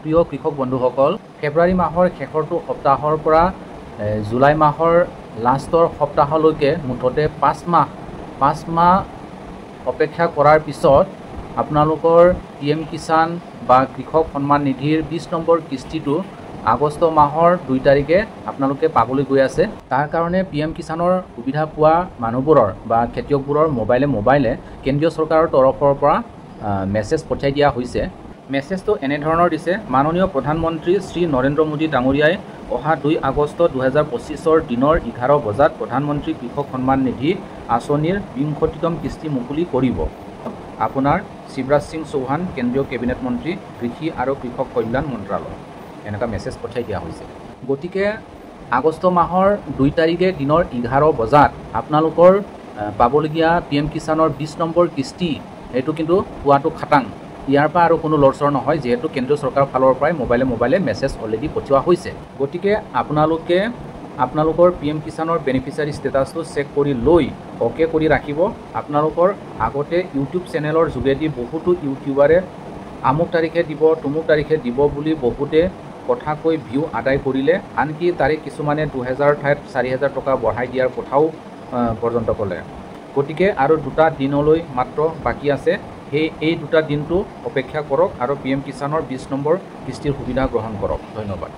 প্ৰিয় কৃষক বন্ধুসকল, ফেব্ৰুৱাৰী মাহৰ শেষৰটো সপ্তাহৰ পৰা জুলাই মাহৰ লাষ্টৰ সপ্তাহলৈকে মুঠতে 5 মাহ অপেক্ষা কৰাৰ পিছত আপোনালোকৰ PM কিষাণ বা কৃষক সন্মান নিধিৰ 20 নম্বৰ কিস্তিটো আগষ্ট মাহৰ 2 তাৰিখে আপোনালোকে পাবলৈ গৈ আছে। তাৰ কাৰণে PM কিষাণৰ সুবিধা পোৱা মানুহবোৰৰ বা খেতিয়কবোৰৰ মোবাইলে কেন্দ্ৰীয় চৰকাৰৰ তৰফৰ পৰা মেছেজ পঠিয়াই দিয়া হৈছে। মেছেজটো এনেধৰণৰ দিছে, মাননীয় প্ৰধানমন্ত্ৰী শ্ৰী নৰেন্দ্ৰ মোদী ডাঙৰীয়াই অহা 2 আগষ্ট 2025 দিনৰ 11 বজাত প্ৰধানমন্ত্ৰী কৃষক সন্মান নিধি আঁচনিৰ 20তম কিস্তি মুকলি কৰিব। আপোনাৰ শিৱৰাজ সিং চৌহান, কেন্দ্ৰীয় কেবিনেট মন্ত্ৰী, কৃষি আৰু কৃষক কল্যাণ মন্ত্ৰালয়। এনেকুৱা মেছেজ পঠিয়াই দিয়া হৈছে। গতিকে আগষ্ট মাহৰ 2 তাৰিখে দিনৰ 11 বজাত আপোনালোকৰ পাবলগীয়া PM কিষাণৰ 20 নম্বৰ কিস্তি এইটো কিন্তু পোৱাটো খাটাং। ইয়াৰ পৰা আৰু কোনো লৰচৰ নহয়, যিহেতু কেন্দ্ৰীয় চৰকাৰৰ ফালৰ পৰাই মোবাইলে মেছেজ অলৰেডি পঠিওৱা হৈছে। গতিকে আপোনালোকে আপোনালোকৰ PM কিষাণৰ বেনিফিচিয়াৰী ষ্টেটাছটো চেক কৰি লৈ অ'কে কৰি ৰাখিব। আপোনালোকৰ আগতে ইউটিউব চেনেলৰ যোগেদি বহুতো ইউটিউবাৰে আমুক তাৰিখে দিব, তুমুক তাৰিখে দিব বুলি বহুতে কথা কৈ ভিউ আদায় কৰিলে। আনকি তাৰে কিছুমানে 2000 ঠাইত 4000 টকা বঢ়াই দিয়াৰ কথাও পৰ্যন্ত ক'লে। গতিকে আৰু 2টা দিনলৈ মাত্ৰ বাকী আছে। এই 2টা দিনটো অপেক্ষা কৰক আৰু PM কিষাণৰ 20 নম্বৰ কিস্তিৰ সুবিধা গ্ৰহণ কৰক। ধন্যবাদ।